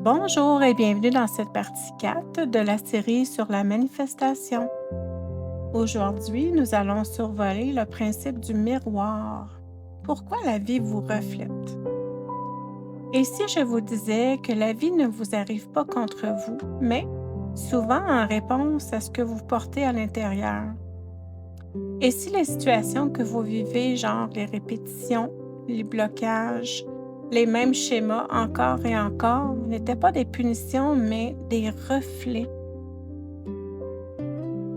Bonjour et bienvenue dans cette partie 4 de la série sur la manifestation. Aujourd'hui, nous allons survoler le principe du miroir. Pourquoi la vie vous reflète? Et si je vous disais que la vie ne vous arrive pas contre vous, mais souvent en réponse à ce que vous portez à l'intérieur? Et si les situations que vous vivez, genre les répétitions, les blocages, les mêmes schémas encore et encore, n'étaient pas des punitions, mais des reflets?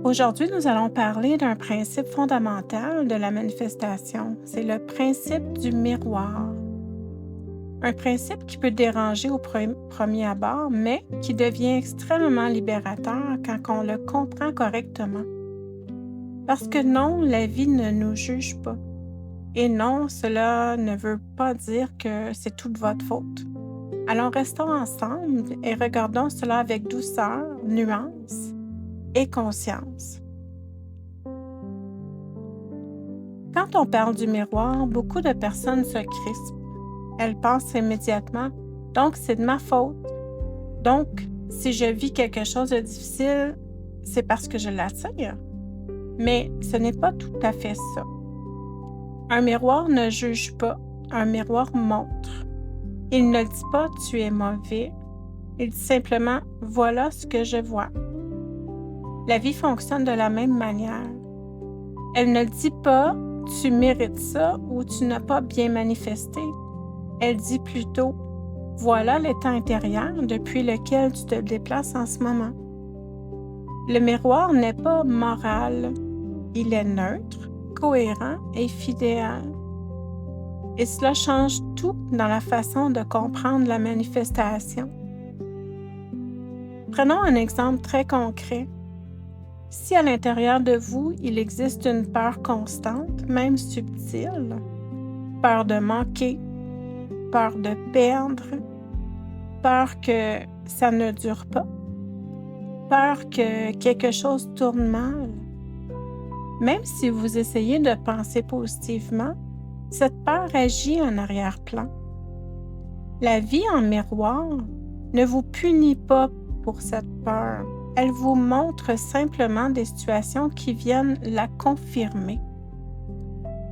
Aujourd'hui, nous allons parler d'un principe fondamental de la manifestation. C'est le principe du miroir. Un principe qui peut déranger au premier abord, mais qui devient extrêmement libérateur quand on le comprend correctement. Parce que non, la vie ne nous juge pas. Et non, cela ne veut pas dire que c'est toute votre faute. Alors restons ensemble et regardons cela avec douceur, nuance et conscience. Quand on parle du miroir, beaucoup de personnes se crispent. Elles pensent immédiatement « donc c'est de ma faute ». Donc, si je vis quelque chose de difficile, c'est parce que je l'attire. Mais ce n'est pas tout à fait ça. Un miroir ne juge pas, un miroir montre. Il ne dit pas « tu es mauvais », il dit simplement « voilà ce que je vois ». La vie fonctionne de la même manière. Elle ne dit pas « tu mérites ça » ou « tu n'as pas bien manifesté ». Elle dit plutôt « voilà l'état intérieur depuis lequel tu te déplaces en ce moment ». Le miroir n'est pas moral, il est neutre, cohérent et fidèle. Et cela change tout dans la façon de comprendre la manifestation. Prenons un exemple très concret. Si à l'intérieur de vous, il existe une peur constante, même subtile, peur de manquer, peur de perdre, peur que ça ne dure pas, peur que quelque chose tourne mal. Même si vous essayez de penser positivement, cette peur agit en arrière-plan. La vie en miroir ne vous punit pas pour cette peur. Elle vous montre simplement des situations qui viennent la confirmer.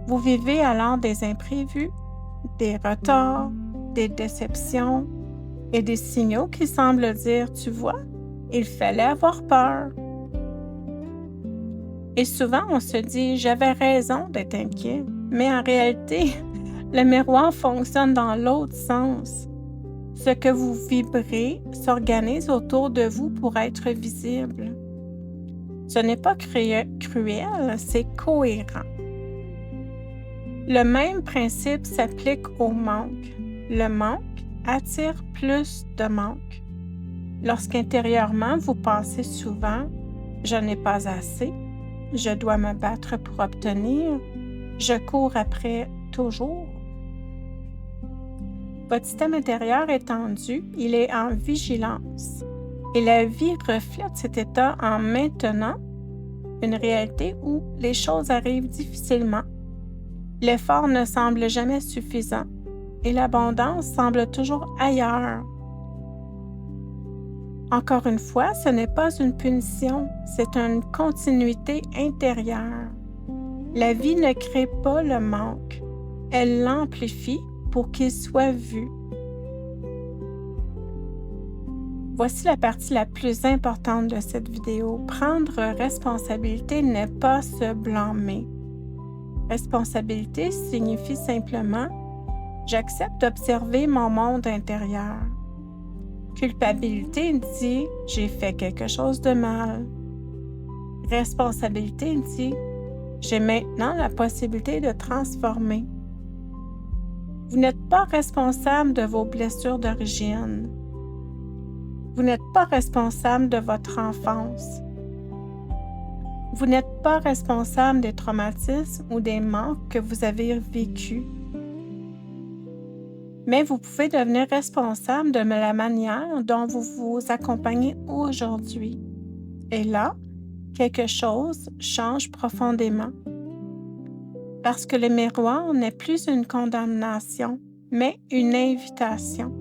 Vous vivez alors des imprévus, des retards, des déceptions et des signaux qui semblent dire « tu vois, il fallait avoir peur ». Et souvent, on se dit « j'avais raison d'être inquiet », mais en réalité, le miroir fonctionne dans l'autre sens. Ce que vous vibrez s'organise autour de vous pour être visible. Ce n'est pas cruel, c'est cohérent. Le même principe s'applique au manque. Le manque attire plus de manque. Lorsqu'intérieurement, vous pensez souvent « je n'ai pas assez », je dois me battre pour obtenir, je cours après toujours. Votre système intérieur est tendu, il est en vigilance. Et la vie reflète cet état en maintenant une réalité où les choses arrivent difficilement. L'effort ne semble jamais suffisant et l'abondance semble toujours ailleurs. Encore une fois, ce n'est pas une punition, c'est une continuité intérieure. La vie ne crée pas le manque, elle l'amplifie pour qu'il soit vu. Voici la partie la plus importante de cette vidéo. Prendre responsabilité n'est pas se blâmer. Responsabilité signifie simplement « j'accepte d'observer mon monde intérieur ». Culpabilité dit « j'ai fait quelque chose de mal ». Responsabilité dit « j'ai maintenant la possibilité de transformer ». Vous n'êtes pas responsable de vos blessures d'origine. Vous n'êtes pas responsable de votre enfance. Vous n'êtes pas responsable des traumatismes ou des manques que vous avez vécus. Mais vous pouvez devenir responsable de la manière dont vous vous accompagnez aujourd'hui. Et là, quelque chose change profondément. Parce que le miroir n'est plus une condamnation, mais une invitation.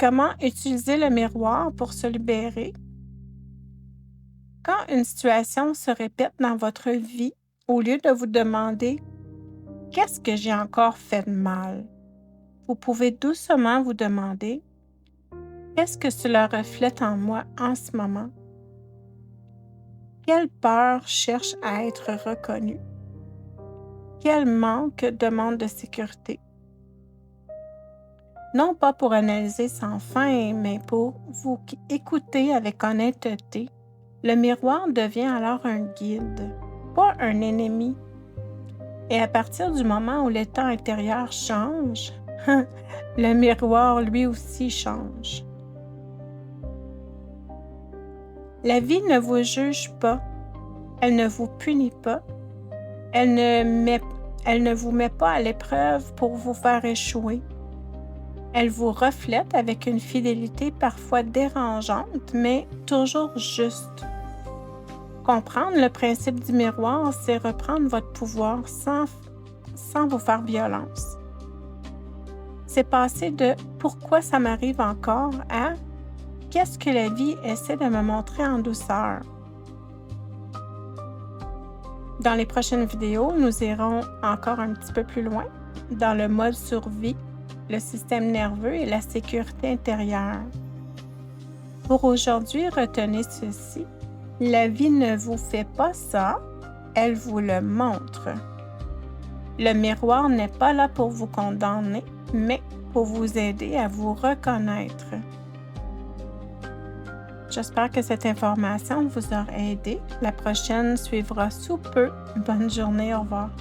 Comment utiliser le miroir pour se libérer? Quand une situation se répète dans votre vie, au lieu de vous demander qu'est-ce que j'ai encore fait de mal, vous pouvez doucement vous demander qu'est-ce que cela reflète en moi en ce moment? Quelle peur cherche à être reconnue? Quel manque demande de sécurité? Non pas pour analyser sans fin, mais pour vous écouter avec honnêteté, le miroir devient alors un guide, pas un ennemi. Et à partir du moment où l'état intérieur change, le miroir lui aussi change. La vie ne vous juge pas, elle ne vous punit pas, elle ne vous met pas à l'épreuve pour vous faire échouer. Elle vous reflète avec une fidélité parfois dérangeante, mais toujours juste. Comprendre le principe du miroir, c'est reprendre votre pouvoir sans vous faire violence. C'est passer de « pourquoi ça m'arrive encore » à « qu'est-ce que la vie essaie de me montrer en douceur ». Dans les prochaines vidéos, nous irons encore un petit peu plus loin dans le mode survie, le système nerveux et la sécurité intérieure. Pour aujourd'hui, retenez ceci. La vie ne vous fait pas ça, elle vous le montre. Le miroir n'est pas là pour vous condamner, mais pour vous aider à vous reconnaître. J'espère que cette information vous aura aidé. La prochaine suivra sous peu. Bonne journée, au revoir.